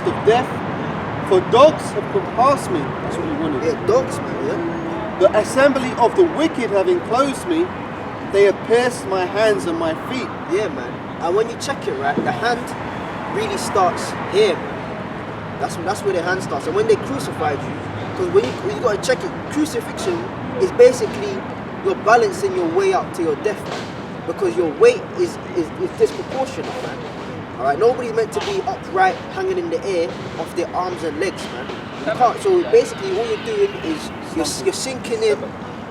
taste of death, for dogs have compassed me. That's what he wanted. Yeah, dogs, man, yeah. The assembly of the wicked have enclosed me. They have pierced my hands and my feet. Yeah, man. And when you check it, right, the hand really starts here, man. That's where the hand starts. And when they crucified you, because when you got to check it, crucifixion is basically you're balancing your way up to your death, man. Because your weight is disproportionate, man. Alright, nobody's meant to be upright, hanging in the air off their arms and legs, man. You can't. So basically, what you're doing is you're sinking in,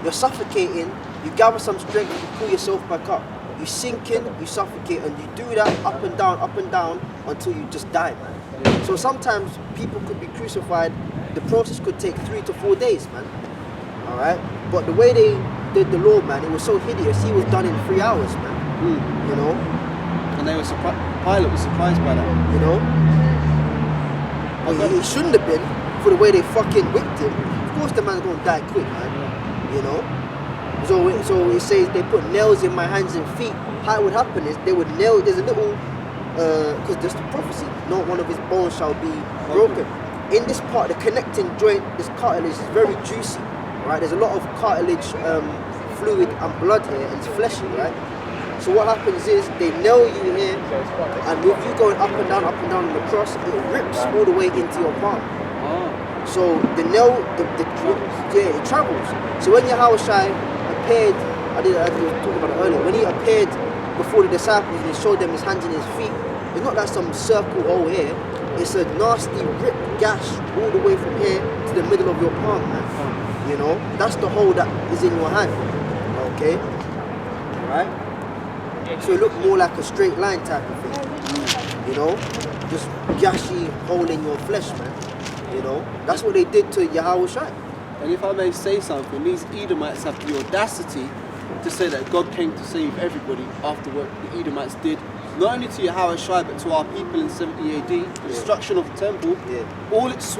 you're suffocating. You gather some strength, you pull yourself back up. You sink in, you suffocate, and you do that up and down until you just die, man. So sometimes people could be crucified. The process could take 3 to 4 days, man. Alright, but the way they did the law, man, it was so hideous. He was done in 3 hours, man. You know. And they were Pilate was surprised by that. You know? Well, he shouldn't have been for the way they fucking whipped him. Of course the man's gonna die quick, man. You know? So it says they put nails in my hands and feet. How it would happen is they would nail, there's a little, because there's the prophecy, not one of his bones shall be broken. In this part, the connecting joint, this cartilage is very juicy, right? There's a lot of cartilage fluid and blood here, and it's fleshy, right? So what happens is they nail you here, and with you going up and down on the cross, it rips all the way into your palm. So the nail, it travels. So when Yahushua appeared, I was talking about it earlier, when he appeared before the disciples and he showed them his hands and his feet, it's not like some circle hole here, it's a nasty rip gash all the way from here to the middle of your palm, man. You know, that's the hole that is in your hand, okay? Right? So it looked more like a straight line type of thing, you know? Just gashy hole in your flesh, man. You know, that's what they did to Yahushua. And if I may say something, these Edomites have the audacity to say that God came to save everybody after what the Edomites did, not only to Yahushua but to our people in 70 AD, the destruction of the temple. All its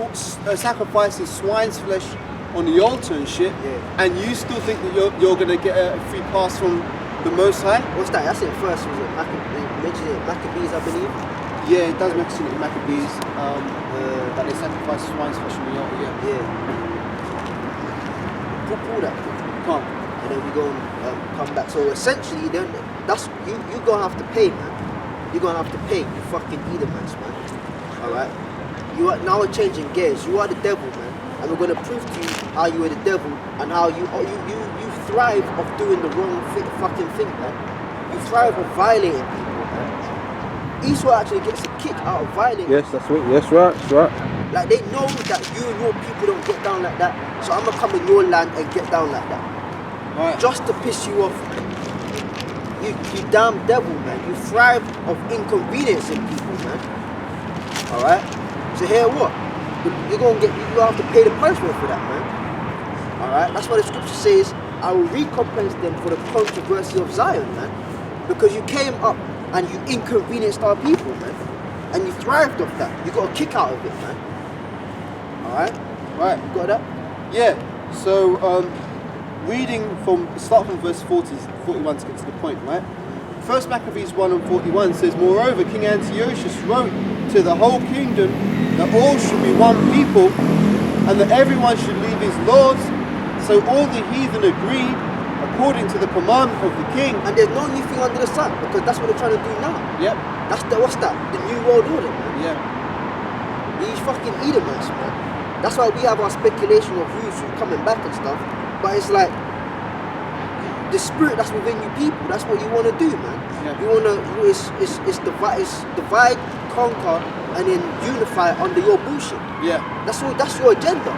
sacrifices swine's flesh on the altar and shit, and you still think that you're going to get a free pass from the Most High? What's that? That's it first, was it? Maccabees, I believe. Yeah, it does mention it in Maccabees, that they sacrifice swine's flesh on the altar, Pull that. Can't. And then we go and come back. So essentially, then that's you're gonna have to pay, man. You're gonna have to pay, you fucking Edomites, man. Alright? You are now changing gears. You are the devil, man. And we're gonna prove to you how you are the devil and how you thrive of doing the wrong fucking thing, man. You thrive of violating people, man. Esau actually gets a kick out of violating. Yes, that's right. Yes, right. That's right. Like they know that you and your people don't get down like that, so I'm gonna come in your land and get down like that. Right. Just to piss you off. You damn devil, man. You thrive of inconveniencing people, man. Alright? So here what? You're gonna have to pay the punishment for that, man. Alright? That's why the scripture says, I will recompense them for the controversy of Zion, man. Because you came up and you inconvenienced our people, man. And you thrived off that. You got a kick out of it, man. Alright? Right. You got that? Yeah. So, start from verse 41 to get to the point, right? First Maccabees 1 and 41 says, Moreover, King Antiochus wrote to the whole kingdom that all should be one people and that everyone should leave his lords. So all the heathen agreed according to the commandment of the king. And there's no new thing under the sun, because that's what they're trying to do now. Yep. What's that? The New World Order, man. Yeah. These fucking Edomites, man. That's why we have our speculation of who's coming back and stuff. But it's like, the spirit that's within you people, that's what you want to do, man. Yeah. You want to, it's divide, conquer, and then unify under your bullshit. Yeah. That's your agenda.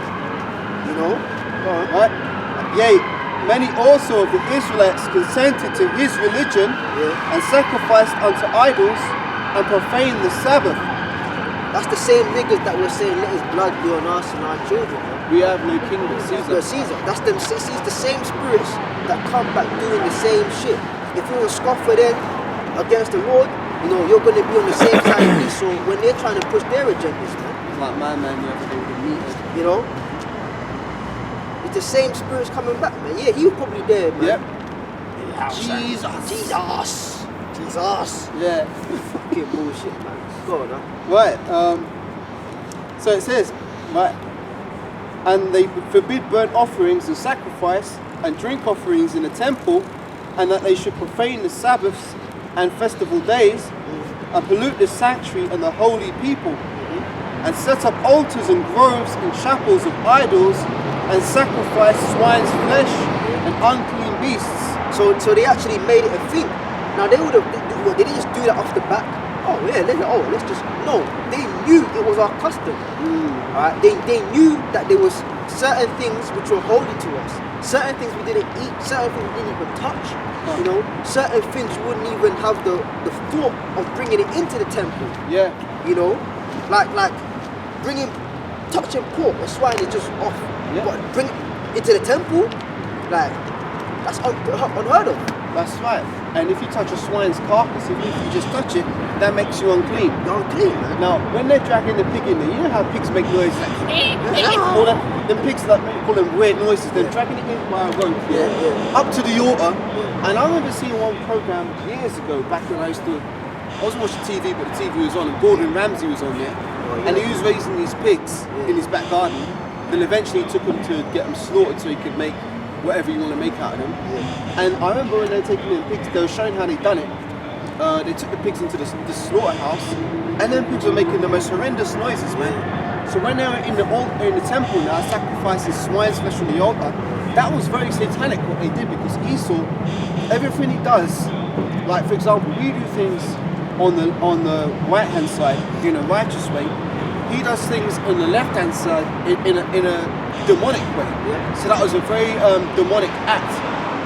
You know? Right? Yea, many also of the Israelites consented to his religion and sacrificed unto idols and profaned the Sabbath. That's the same niggas that were saying, let his blood be on us and our children, man. We have no king but Caesar. That's them. It's the same spirits that come back doing the same shit. If you're a scoffer then against the Lord, you know, you're going to be on the same side of Esau when they're trying to push their agendas, man. It's like my man the other day with the meter. You know? It's the same spirits coming back, man. Yeah, he was probably there, man. Yep. Jesus. Yeah. Fucking bullshit, man. Go on, huh? Right. So it says, right, and they forbid burnt offerings and sacrifice and drink offerings in the temple, and that they should profane the Sabbaths and festival days, and pollute the sanctuary and the holy people, and set up altars and groves and chapels of idols, and sacrifice swine's flesh and unclean beasts. So they actually made it a thing. Now they would have, they didn't just do that off the back. Oh yeah, let's just, no. They knew it was our custom. Alright, they knew that there was certain things which were holy to us. Certain things we didn't eat, certain things we didn't even touch. You know, certain things you wouldn't even have the thought of bringing it into the temple. Yeah. You know, like touching pork or swine is just off. Yeah. But bring it into the temple, like that's unheard of. That's right. And if you touch a swine's carcass, even if you just touch it, that makes you unclean. You're unclean, man. Now, when they're dragging the pig in there, you know how pigs make noises like all that, them pigs like call them weird noises. They're dragging it in by a rope up to the altar. And I remember seeing one program years ago, back when I was watching TV, but the TV was on, and Gordon Ramsay was on there, and he was raising these pigs in his back garden. Then eventually he took them to get them slaughtered so he could make whatever you want to make out of them. And I remember when they were taking in pigs, they were showing how they done it. They took the pigs into the slaughterhouse, and then pigs were making the most horrendous noises, man. So when they were in the temple now, sacrificing swine's flesh on the altar, that was very satanic what they did, because Esau, everything he does, like for example, we do things on the right hand side in a righteous way. He does things on the left hand side in a demonic way. So that was a very demonic act.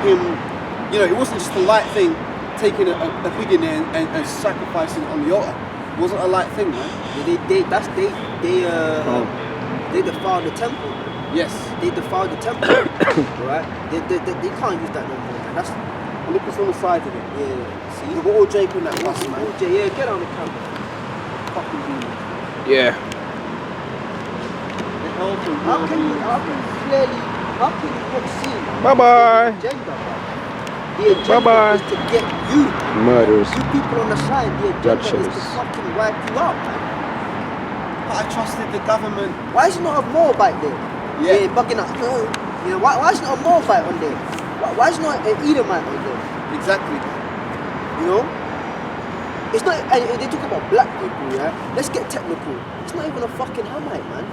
Him, you know, it wasn't just a light thing, taking a pig in there and sacrificing it on the altar. It wasn't a light thing, man. They defiled the temple. Yes. They defiled the temple, right? They can't use that no more, man. That's look what's on the side of it. Yeah. See, we've got all Jake on that bus, man. All Jake, yeah, get on the camera. Fucking demon. Yeah. How can you not see? Bye-bye. The agenda is to get you. Murders. You people on the side, the agenda is to fucking wipe you out, man. But I trusted the government. Why is it not a Moabite there? Yeah, bugging out. You know, why is it not a Moabite on there? Why is it not an Edomite on there? Exactly. You know? It's not, and they talk about black people, yeah? Let's get technical. It's not even a fucking Hamite, man.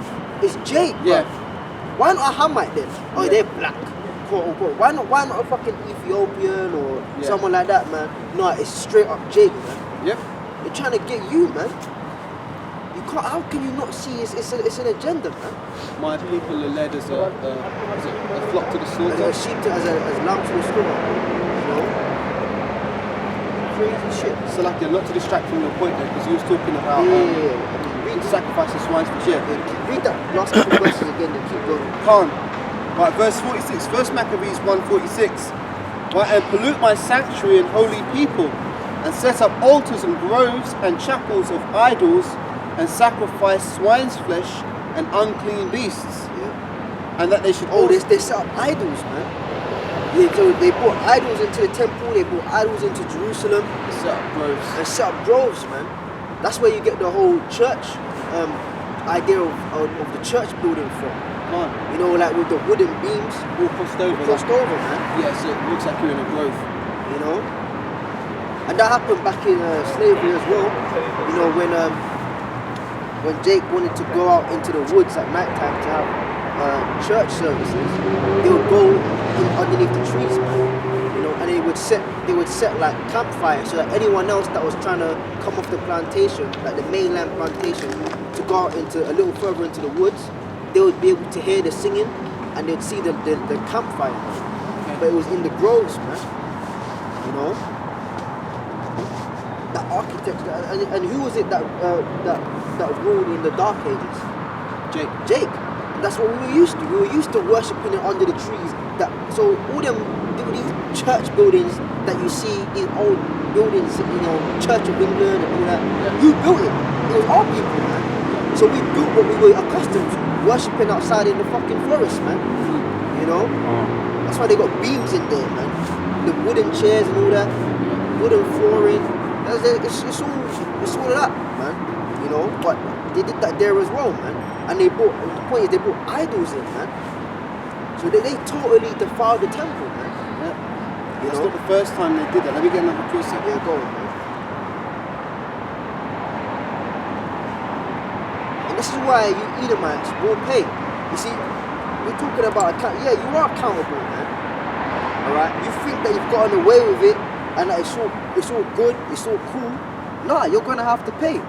It's Jake, yeah. Man. Why not a Hamite then? Oh, they're black, quote unquote. Why not a fucking Ethiopian or someone like that, man? No, it's straight up Jake, man. Yep. They're trying to get you, man. You can't. How can you not see? It's an agenda, man. My people are led as a flock to the slaughter. As a sheep as lamb to the slaughter. You know. Crazy shit. So like, not to distract from your point there, because you was talking about read sacrifice of swine's flesh. Read that last couple verses again and keep going. Can't. Right, verse 46. First Maccabees 1:46. Right, and pollute my sanctuary and holy people, and set up altars and groves and chapels of idols, and sacrifice swine's flesh and unclean beasts. Yeah. And that they should. They set up idols, man. They brought idols into the temple, they brought idols into Jerusalem. Set up groves. And set up groves, man. That's where you get the whole church idea of the church building from. Man. You know, like with the wooden beams. All crossed over. Man. Yeah, so it looks like you're in a grove. You know? And that happened back in slavery as well. You know, when Jake wanted to go out into the woods at night time to have church services, they would go underneath the trees, man. You know, and they would set like campfires so that anyone else that was trying to come off the plantation, like the mainland plantation, to go out into a little further into the woods, they would be able to hear the singing and they'd see the campfire. Okay. But it was in the groves, man. You know? That architect, and who was it that ruled in the Dark Ages? Jake. That's what we were used to. We were used to worshipping it under the trees. So all these church buildings that you see, these old buildings, you know, Church of England and all that, who built it? It was our people, man. So we built what we were accustomed to, worshipping outside in the fucking forest, man. You know? That's why they got beams in there, man. The wooden chairs and all that, wooden flooring. It's all of that, man. You know? But They did that there as well, man. And the point is they brought idols in, man. So they totally defiled the temple, man. Yeah. That's not the first time they did that. Let me get another precept. Yeah, go on, man. And this is why you Edomites will pay. You see, we're talking about you are accountable, man. Alright? You think that you've gotten away with it and that it's all good, it's all cool. Nah, you're gonna have to pay.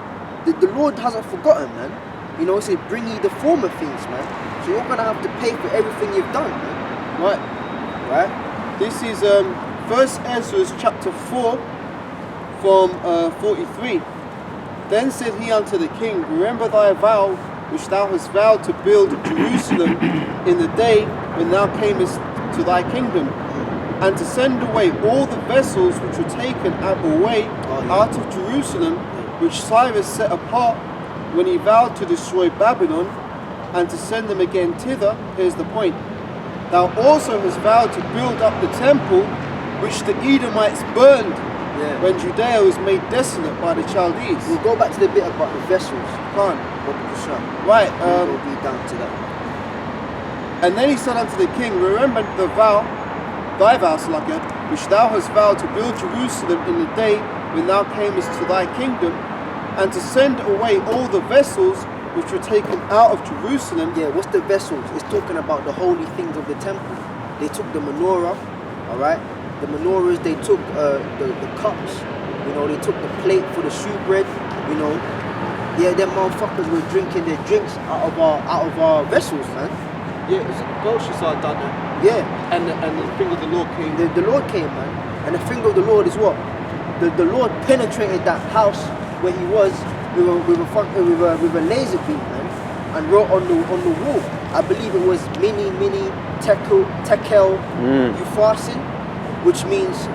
The Lord hasn't forgotten, man. You know, so bring you the former things, man. So you're gonna have to pay for everything you've done, man. Right? This is 1 Ezra chapter 4 from 43. Then said he unto the king, remember thy vow which thou hast vowed to build Jerusalem in the day when thou camest to thy kingdom, and to send away all the vessels which were taken away out of Jerusalem, which Cyrus set apart when he vowed to destroy Babylon, and to send them again thither. Here's the point. Thou also hast vowed to build up the temple which the Edomites burned when Judea was made desolate by the Chaldees. We'll go back to the bit about the vessels. Right. Right. We'll be down to that. And then he said unto the king, remember the vow, thy vow, Slacker, which thou hast vowed to build Jerusalem in the day when thou camest to thy kingdom, and to send away all the vessels which were taken out of Jerusalem. Yeah, what's the vessels? It's talking about the holy things of the temple. They took the menorah, alright? The menorahs, they took the cups, you know, they took the plate for the shewbread, you know. Yeah, them motherfuckers were drinking their drinks out of our vessels, man. Yeah, it's Belshazzar done that. Yeah. And the finger of the Lord came. The Lord came, man. And the finger of the Lord is what? The Lord penetrated that house where he was with a laser beam, man, and wrote on the wall. I believe it was mini tekel ufasin, which means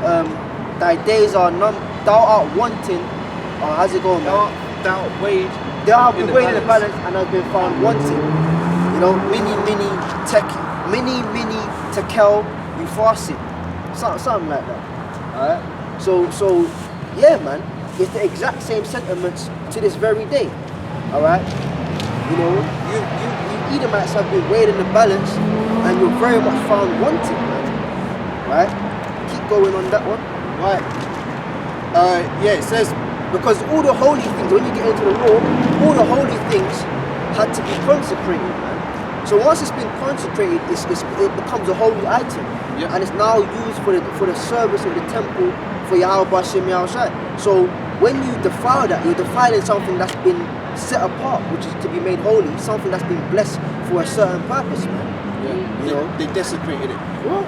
thy days are none. Thou art wanting. How's it going, man? Thou weighed. Thou have been weighed in the balance and has been found wanting. You know, mini tekel ufasin, something like that. Alright. So yeah, man. It's the exact same sentiments to this very day. Alright? You know, you Edomites have been weighed in the balance and you're very much found wanting, man. Right? Keep going on that one. Right. Yeah, it says, because all the holy things, when you get into the law, all the holy things had to be consecrated, man. So once it's been consecrated, it becomes a holy item. Yep. And it's now used for the service of the temple for Yahweh Bashem Yahushai. So when you defile that, you're defiling something that's been set apart, which is to be made holy, something that's been blessed for a certain purpose, man. Yeah. You know? They desecrated it. What?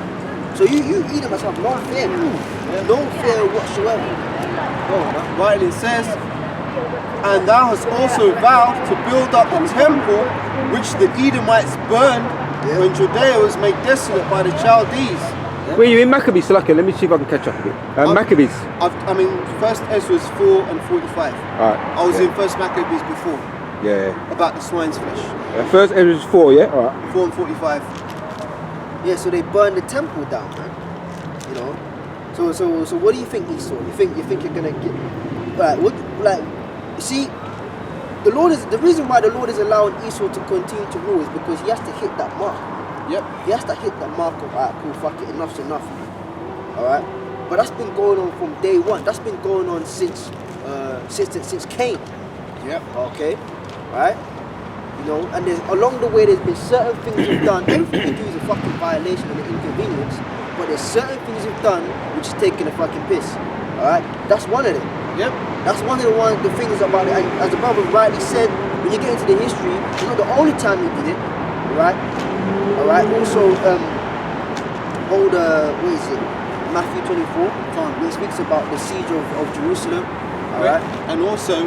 So you Edomites have no fear, man. No fear whatsoever. Right, it says, and thou hast also vowed to build up the temple which the Edomites burned when Judea was made desolate by the Chaldees. Were you in Maccabees, Salaka? Let me see if I can catch up a bit. Maccabees. I'm in 1 Ezra 4 and 45. Alright. I was in 1 Maccabees before. Yeah. About the swine's flesh. First Ezra 4, yeah? Alright. 4 and 45. Yeah, so they burned the temple down, man. You know. So what do you think, Esau? You think you're gonna get you see, the reason why the Lord is allowing Esau to continue to rule is because he has to hit that mark. Yep. He has to hit that mark of alright, cool, fuck it, enough's enough, man. Alright? But that's been going on from day one. That's been going on since Cain. Yep. Okay? Right? You know, and along the way there's been certain things you've done. Everything you do is a fucking violation and an inconvenience. But there's certain things you've done which is taking a fucking piss. Alright? That's one of them. Yep. That's one of the things about it. And as the brother rightly said, when you get into the history, it's not the only time he did it. Alright? Alright? Also, what is it? Matthew 24, where it speaks about the siege of Jerusalem. Alright? And also,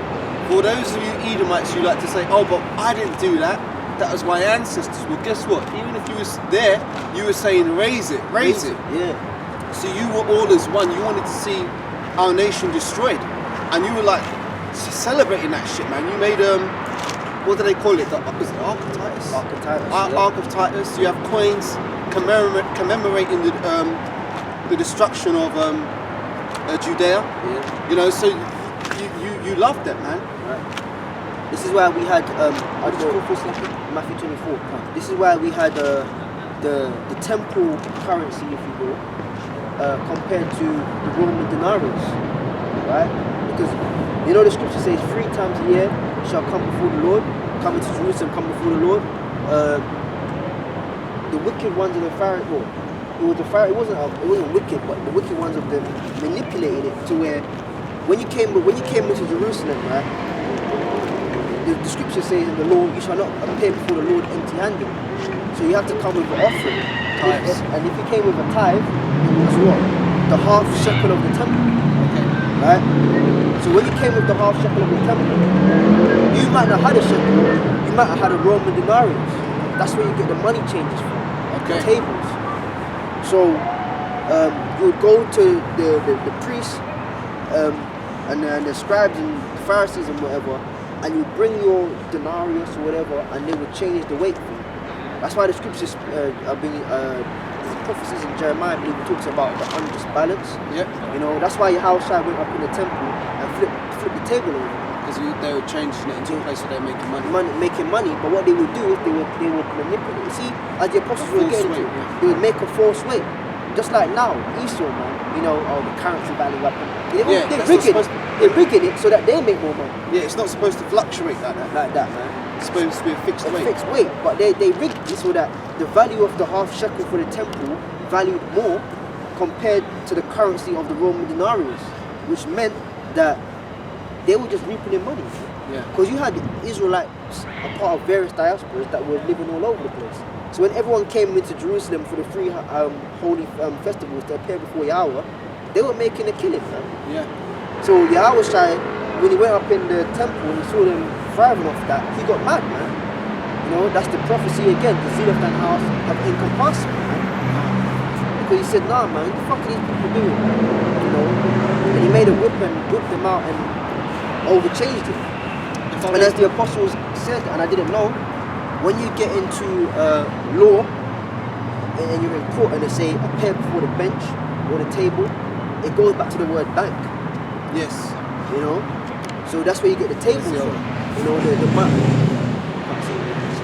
for those of you Edomites who like to say, oh, but I didn't do that. That was my ancestors. Well, guess what? Even if you was there, you were saying, raise it. Yeah. So you were all as one. You wanted to see our nation destroyed. And you were like, celebrating that shit, man. You made, what do they call it? Was it Ark of Titus? Ark of Titus. Ark of Titus. You have coins commemorating the destruction of Judea. Yeah. You know, so you loved that, man. Right. This is why we had Matthew 24. This is why we had the temple currency, if you will, compared to the Roman denarius, right? Because you know the scripture says 3 times a year you shall come before the Lord, come into Jerusalem, come before the Lord. The wicked ones of the Pharisees, it wasn't wicked, but the wicked ones of them manipulated it to where when you came into Jerusalem, right? The scripture says in the law, you shall not appear before the Lord empty-handed. So you have to come with an offering. Tithes. And if you came with a tithe, it was what? The half shekel of the temple. Okay. Right? So when you came with the half shekel of the temple, you might not have had a shekel, you might have had a Roman denarius. That's where you get the money changes from. Okay. The tables. So you would go to the priests and the scribes and the Pharisees and whatever, and you bring your denarius or whatever, and they would change the weight for you. That's why the scriptures the prophecies in Jeremiah, I believe, it talks about the unjust balance. Yeah. You know, that's why Yahushua went up in the temple and flipped the table over. Because they were changing it into a place where they're making money. Making money, but what they would do is they would manipulate. See, as the apostles were getting to, they would make a false weight. Just like now, Esau, man, you know, the currency value weapon. They're rigging it so that they make more money. Yeah, it's not supposed to fluctuate like that. Like that, man. It's supposed to be a fixed weight. Fixed weight, but they rigged it so that the value of the half shekel for the temple valued more compared to the currency of the Roman denarius, which meant that they were just reaping their money. Yeah. Because you had Israelites, a part of various diasporas that were living all over the place. So when everyone came into Jerusalem for the 3 holy festivals to appear before Yahweh, they were making a killing, man. Yeah. So Yahushua, when he went up in the temple and he saw them thriving off that, he got mad, man. You know, that's the prophecy again, the zeal of that house have encompassing, man. Because he said, nah, man, what the fuck are these people doing, man? You know, and he made a whip and whipped them out and overchanged it. And as the apostles said, and I didn't know, when you get into law and you're in court and they say appear before the bench or the table, it goes back to the word bank. Yes. You know, so that's where you get the tables from. You know, the money.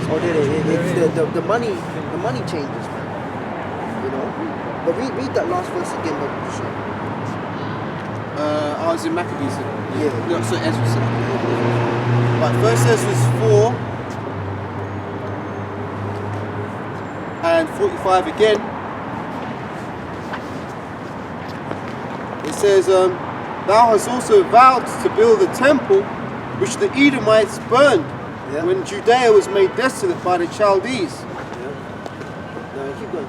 Or the money changes, man. You know, but read that last verse again, but sure. I was in Maccabees. Yeah. No, so Ezra said. Right, first Ezra 4 and 45 again. It says, thou hast also vowed to build the temple which the Edomites burned when Judea was made desolate by the Chaldees. No, keep going.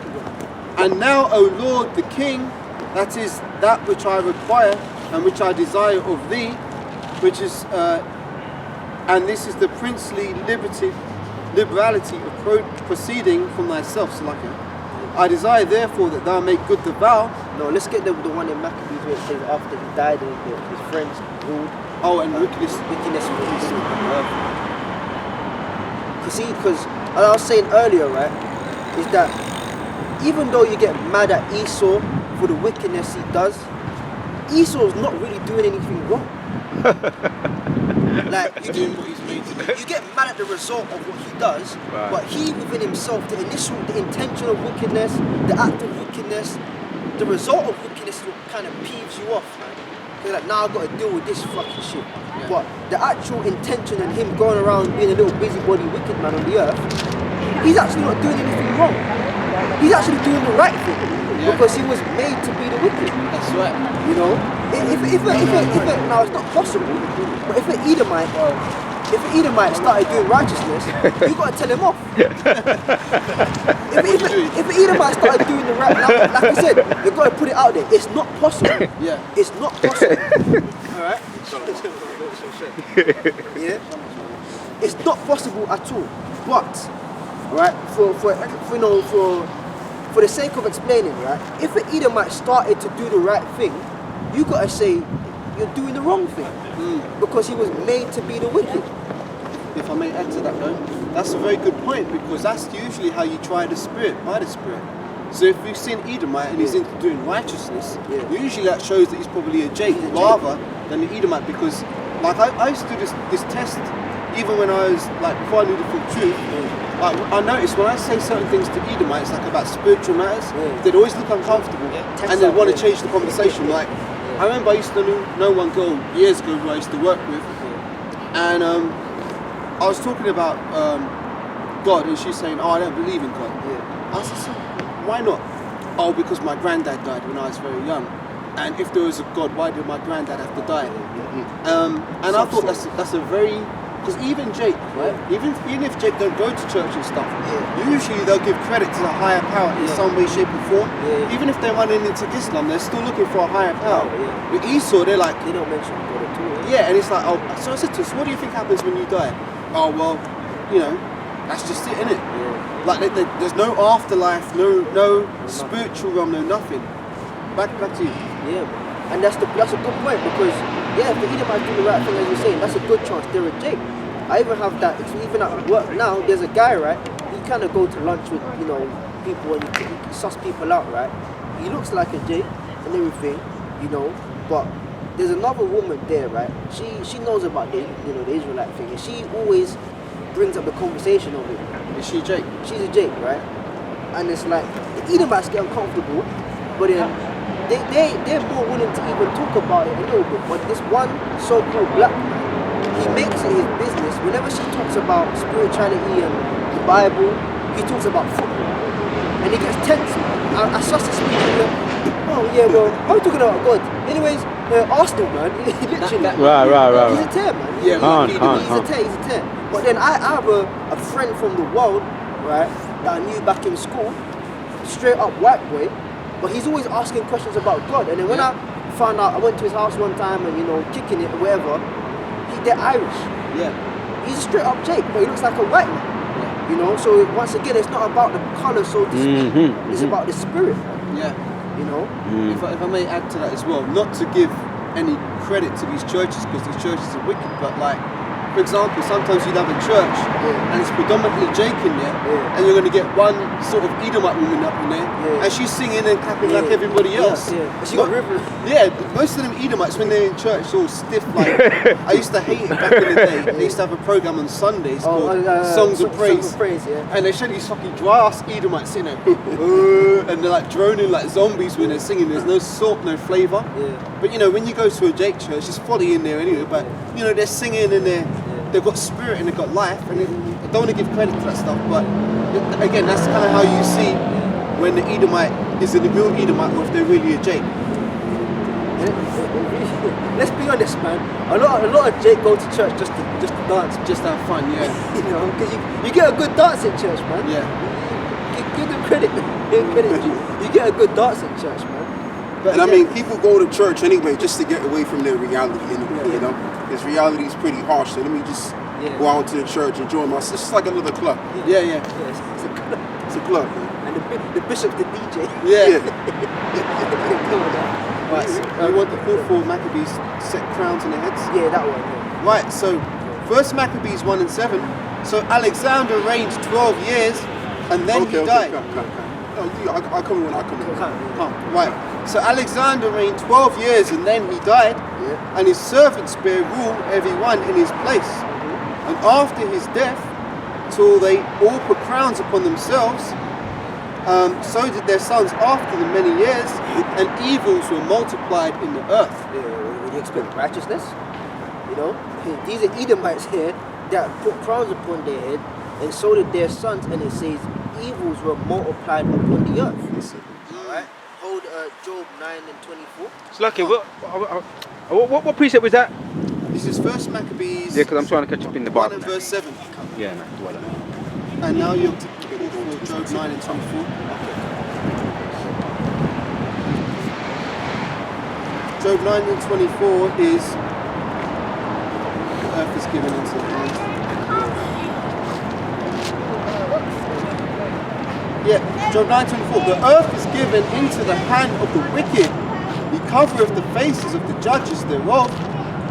And now, O Lord the King, that is that which I require and which I desire of thee, which is, and this is the princely liberality of proceeding from thyself, Salakia. I desire therefore that thou make good the vow. No, let's get the one in Maccabees where it says after he died and his friends ruled. Oh, and wickedness released him from earth. Because as I was saying earlier, right, is that even though you get mad at Esau for the wickedness he does, Esau's not really doing anything wrong. Like doing what he's made to do. You get mad at the result of what he does, Right. but he within himself, the intention of wickedness, the act of wickedness, the result of wickedness is what kind of peeves you off, man. You're like, now I've got to deal with this fucking shit. Yeah. But the actual intention and him going around being a little busybody wicked man on the earth, he's actually not doing anything wrong. He's actually doing the right thing. Yeah. Because he was made to be the wicked. That's right. You know? Now it's not possible, but if an Edomite started doing righteousness, you got to tell him off. if an Edomite started doing the right, like I said, you've got to put it out there. It's not possible. Yeah. It's not possible. Alright? Yeah? It's not possible at all. But, right, for the sake of explaining, right, if an Edomite started to do the right thing, you got to say, you're doing the wrong thing. Because he was made to be the wicked. If I may add to that though, that's a very good point, because that's usually how you try the Spirit, by the Spirit. So if you've seen Edomite and he's into doing righteousness, usually that shows that he's probably a Jake rather than an Edomite, because like I used to do this test even when I was like, before I knew the full truth, like, I noticed when I say certain things to Edomites, like about spiritual matters, they'd always look uncomfortable and they'd want to change the conversation. Like, I remember I used to know one girl years ago who I used to work with, and I was talking about God, and she's saying, "Oh, I don't believe in God." I said, "So why not?" "Oh, because my granddad died when I was very young, and if there was a God, why did my granddad have to die?" And I thought that's a very, because even Jake, right? Even if Jake don't go to church and stuff, usually they'll give credit to the higher power in some way, shape, or form. Even if they're running into Islam, they're still looking for a higher power. With Esau, they're like, they don't mention God at all. Yeah, and it's like, oh, so I said to us, what do you think happens when you die? "Oh, well, you know, that's just it, innit?" Like, there's no afterlife, no spiritual realm, no nothing. Back to you. Yeah, and that's a good point, because if the Edomites do the right thing, as you're saying, that's a good chance they're a Jake. I even have that, even at work now, there's a guy, right? He kind of go to lunch with, people, and he suss people out, right? He looks like a Jake and everything, but there's another woman there, right? She knows about the Israelite thing, and she always brings up the conversation of it. Is she a Jake? She's a Jake, right? And it's like, the Edomites get uncomfortable, but then they're more willing to even talk about it a little bit. But this one so-called black man, he makes it his business. Whenever she talks about spirituality and the Bible, he talks about football. And he gets tense, man. I suss this speaking, "Oh yeah, well, I'm talking about God." Anyways, Arsenal, man, he literally. Right. He's a tear, man. He's a tear. But then I have a friend from the world, right, that I knew back in school, straight up white boy, but he's always asking questions about God. And then when I found out, I went to his house one time and, kicking it or whatever, they're Irish. Yeah. He's a straight up Jake, but he looks like a white man. So once again, it's not about the colour, so to speak. It's about the spirit, man. Yeah. If I may add to that as well, not to give any credit to these churches, because these churches are wicked, but like, for example, sometimes you'd have a church and it's predominantly Jake in there, and you're going to get one sort of Edomite woman up in there, and she's singing and clapping like everybody else. And she got rivers. Yeah, most of them Edomites, when they're in church, all stiff. Like, I used to hate it back in the day. They used to have a program on Sundays called Songs of Praise. And they show these fucking dry ass Edomites sitting there, and they're like droning like zombies when they're singing. There's no salt, no flavour. But when you go to a Jake church, it's folly in there anyway. But they're singing and they've got spirit and they've got life, and I don't want to give credit to that stuff, but again, that's kind of how you see when the Edomite is a real Edomite, or if they're really a Jake. Let's be honest, man. A lot of Jake go to church just to dance, just to have fun, because you get a good dance in church, man. Give them credit. You get a good dance in church, man. But, and I mean, people go to church anyway just to get away from their reality anyway, Because reality is pretty harsh, so let me just go out to the church, enjoy myself. It's just like another club. Yeah. It's a club. It's a club, man. And the bishop's the DJ. Yeah. Right, so you want the full 4 Maccabees set crowns on their heads? Yeah, that one. Yeah. Right, so first Maccabees 1 and 7. So Alexander reigned 12 years, and then he died. I'll come in when I come in. Right. So Alexander reigned 12 years and then he died, and his servants bare rule everyone in his place. And after his death, till they all put crowns upon themselves, so did their sons after them many years, and evils were multiplied in the earth. When you expect righteousness, these are Edomites here that put crowns upon their head, and so did their sons, and it says evils were multiplied upon the earth. Alright? Hold Job 9 and 24. So, lucky, what precept was that? This is first Maccabees. Yeah, because I'm trying to catch up in the Bible. 1 and verse 7. Yeah, man. And now you're for Job 9 and 24. Job 9 and 24 is the earth is given into the hand. Yeah, Job 9:24. The earth is given into the hand of the wicked. He covereth the faces of the judges thereof.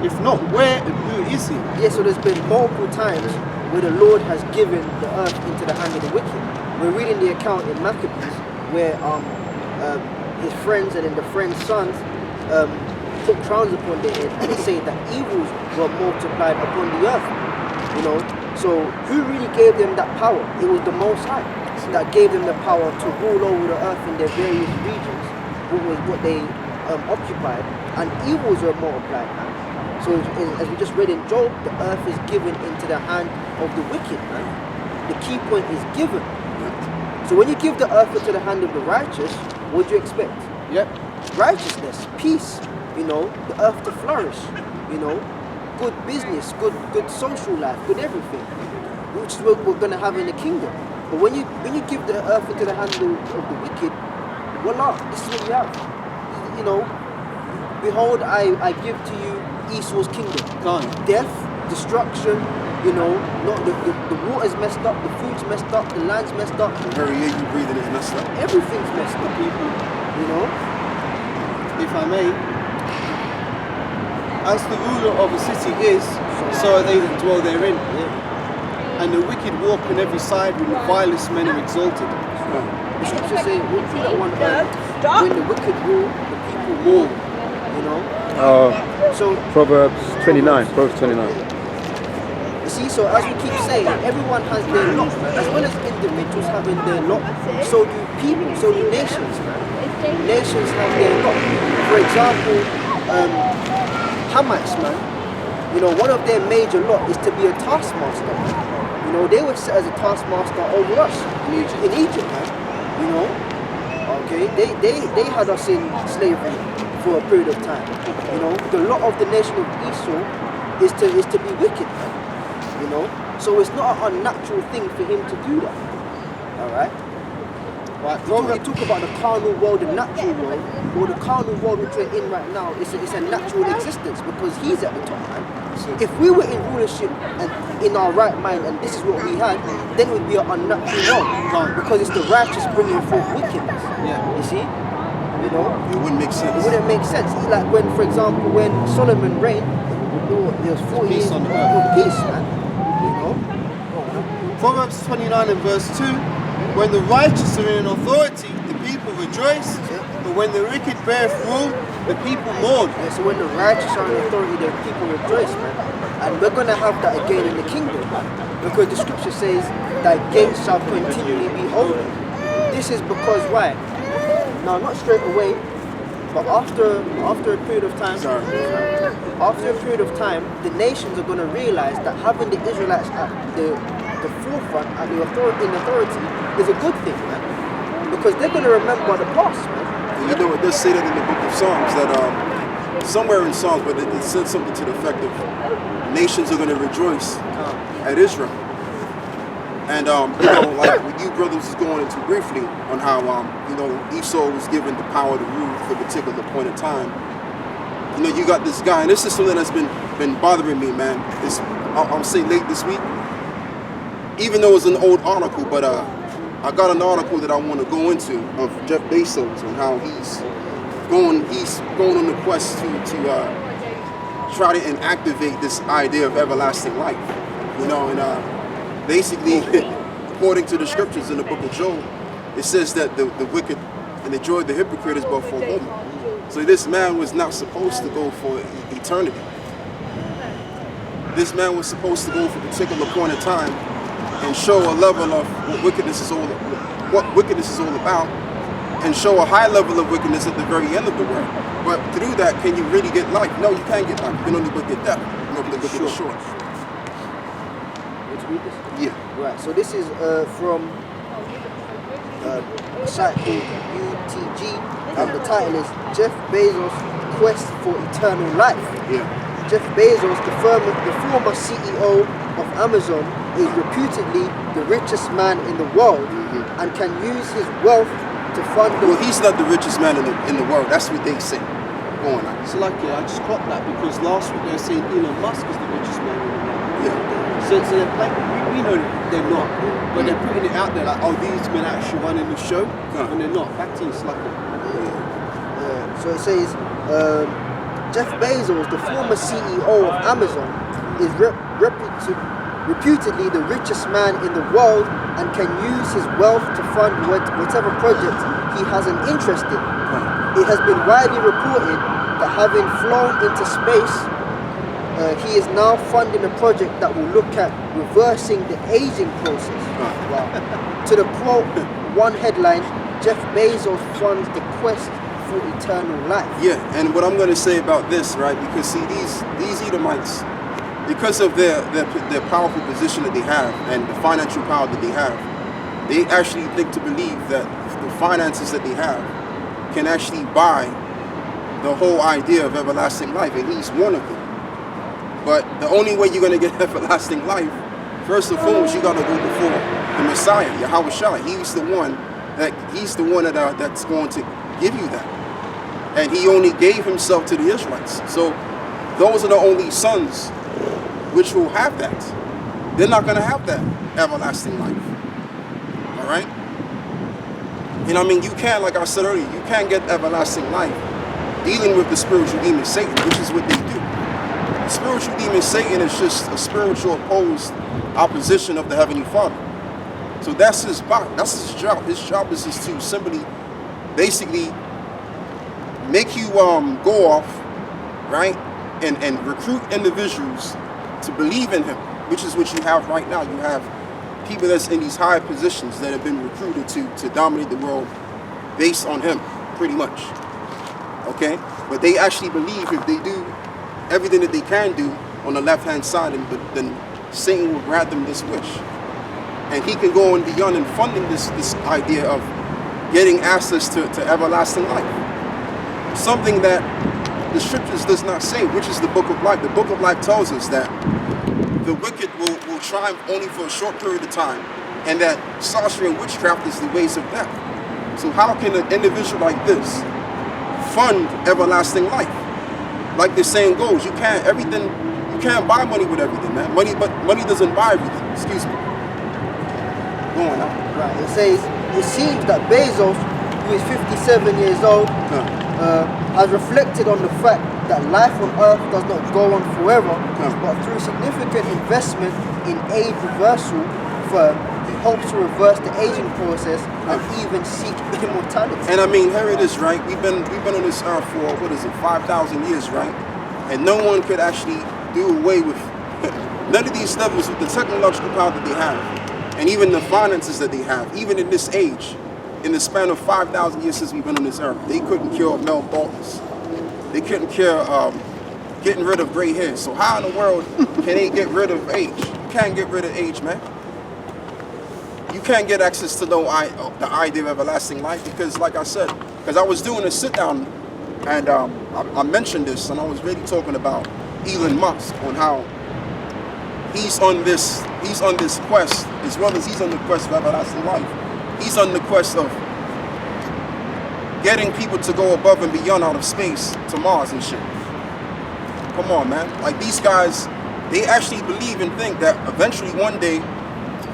If not, where and who is he? Yeah, so there's been multiple times where the Lord has given the earth into the hand of the wicked. We're reading the account in Maccabees where his friends and then the friends' sons put crowns upon their head, and they say that evils were multiplied upon the earth. You know, so who really gave them that power? It was the Most High that gave them the power to rule over the earth in their various regions, what they occupied, and evils were multiplied. Man. So as we just read in Job, the earth is given into the hand of the wicked. Man. The key point is given. So when you give the earth into the hand of the righteous, what do you expect? Yep. Righteousness, peace, you know, the earth to flourish, you know, good business, good social life, good everything, which is what we're going to have in the kingdom. But when you give the earth into the hand of the wicked, voila, this is what you have. You know, behold, I give to you Esau's kingdom. Gone. Death, destruction, you know, not the water's messed up, the food's messed up, the land's messed up. The very air you breathing is messed up. Everything's messed up, people, you know. If I may, as the ruler of a city is, so are they that dwell therein. And the wicked walk on every side when the vilest men are exalted. The scripture says, when the wicked rule, the people mourn, you know. So Proverbs 29. Proverbs 29. you see, so as we keep saying, everyone has their lot, man. As well as individuals having their lot, so do people, so do nations, man. Nations have their lot. For example, Hamites, man. You know, one of their major lot is to be a taskmaster, man. You know, they were set as a taskmaster over us in Egypt, man. You know, okay, they had us in slavery for a period of time. You know, the lot of the nation of Esau is to be wicked, man. You know, so it's not an unnatural thing for him to do that. All right. Right. You talk about the carnal world, the natural world. Well, the carnal world which we're in right now is a natural existence because he's at the top, man. If we were in rulership and in our right mind and this is what we had, then it would be an unnatural world because it's the righteous bringing forth wickedness. Yeah. You see? You know? It wouldn't make sense. It wouldn't make sense. Like when, for example, when Solomon reigned, there was 40 years on of earth. peace, man. You know? Proverbs 29 and verse 2, when the righteous are in authority, the people rejoice, but when the wicked beareth rule, the people mourn. Yeah, so when the righteous are in authority, the people rejoice, man. And we're going to have that again in the kingdom, man. Because the scripture says, thy gates shall continually be open. This is because why? Now, not straight away, but after a period of time, the nations are going to realize that having the Israelites at the forefront, at the authority, is a good thing, man. Because they're going to remember the past, man. You know, it does say that in the book of Psalms that somewhere in Psalms, but it said something to the effect of nations are going to rejoice at Israel. And you know, like what you brothers is going into briefly on how you know, Esau was given the power to rule for a particular point in time. You know, you got this guy, and this is something that's been bothering me, man. I'll say late this week, even though it's an old article, but I got an article that I want to go into of Jeff Bezos and how he's going on the quest to try to inactivate this idea of everlasting life. You know, and basically, according to the scriptures in the book of Job, it says that the wicked and the joy of the hypocrite is but for a moment. So this man was not supposed to go for eternity. This man was supposed to go for a particular point in time and show a level of what wickedness is all about, and show a high level of wickedness at the very end of the world. But through that, can you really get life? No, you can't get life. You can only but get death. You can only but get short. Let's read this? Yeah. Right, so this is from a site called UTG, and the title is Jeff Bezos' Quest for Eternal Life. Yeah. Jeff Bezos, the former CEO of Amazon, is reputedly the richest man in the world and can use his wealth to fund the... Well, he's not the richest man in the world. That's what they say. Going on. So like, I just clocked that because last week they were saying Elon Musk is the richest man in the world. Yeah. So they're like, we know they're not, but they're putting it out there like, oh, these men are actually running the show, and they're not. Back to you, Slacker. So it says, Jeff Bezos, the former CEO of Amazon, is reputedly the richest man in the world and can use his wealth to fund whatever project he has an interest in. It has been widely reported that having flown into space he is now funding a project that will look at reversing the aging process. Wow. To the quote, one headline, Jeff Bezos funds the quest for eternal life. Yeah, and what I'm going to say about this, right? Because see, these Edomites, because of their powerful position that they have and the financial power that they have, they actually think to believe that the finances that they have can actually buy the whole idea of everlasting life, at least one of them. But the only way you're going to get everlasting life, first and foremost, you got to go before the Messiah, Yahweh Shai. He's the one that's going to give you that. And he only gave himself to the Israelites. So those are the only sons which will have that. They're not going to have that everlasting life. All right? And I mean, you can't, like I said earlier, you can't get everlasting life dealing with the spiritual demon Satan, which is what they do. The spiritual demon Satan is just a spiritual opposed opposition of the Heavenly Father. So that's his job. That's his job. His job is just to simply, basically, make you go off, right, and recruit individuals to believe in him, which is what you have right now. You have people that's in these high positions that have been recruited to dominate the world based on him, pretty much. Okay? But they actually believe if they do everything that they can do on the left-hand side, then Satan will grant them this wish. And he can go on beyond and funding this idea of getting access to everlasting life. Something that the scriptures does not say, which is the book of life. The book of life tells us that the wicked will triumph only for a short period of time, and that sorcery and witchcraft is the ways of death. So how can an individual like this fund everlasting life? Like the saying goes, you can't buy money with everything, man. Money doesn't buy everything. Excuse me. Go on now. Right. It says, it seems that Bezos, who is 57 years old, has reflected on the fact that life on earth does not go on forever, but through significant investment in age reversal firm, he hopes to reverse the aging process and even seek immortality. And I mean, here it is, right? We've been on this earth for 5,000 years, right? And no one could actually do away with none of these levels with the technological power that they have, and even the finances that they have, even in this age. In the span of 5,000 years since we've been on this earth, they couldn't cure male baldness. They couldn't cure getting rid of gray hair. So how in the world can they get rid of age? You can't get rid of age, man. You can't get access to the idea of everlasting life because, like I said, because I was doing a sit down and I mentioned this, and I was really talking about Elon Musk on how he's on this quest, as well as he's on the quest for everlasting life. He's on the quest of getting people to go above and beyond out of space to Mars and shit. Come on, man. Like these guys, they actually believe and think that eventually one day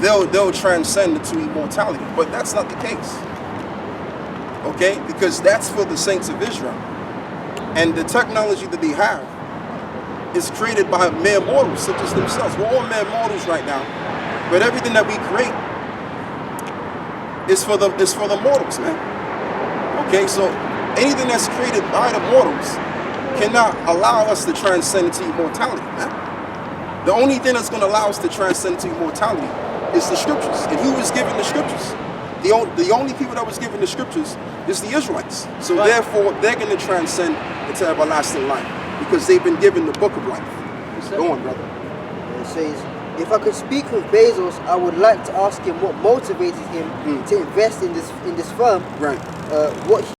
they'll transcend into immortality. But that's not the case. Okay? Because that's for the saints of Israel. And the technology that they have is created by mere mortals such as themselves. We're all mere mortals right now. But everything that we create is for the mortals, man. Okay, so anything that's created by the mortals cannot allow us to transcend into immortality, man. The only thing that's going to allow us to transcend into immortality is the scriptures. And who was given the scriptures? The only people that was given the scriptures is the Israelites. So therefore, they're going to transcend into everlasting life because they've been given the book of life. Go on, brother. It says, if I could speak with Bezos, I would like to ask him what motivated him to invest in this firm. Right. What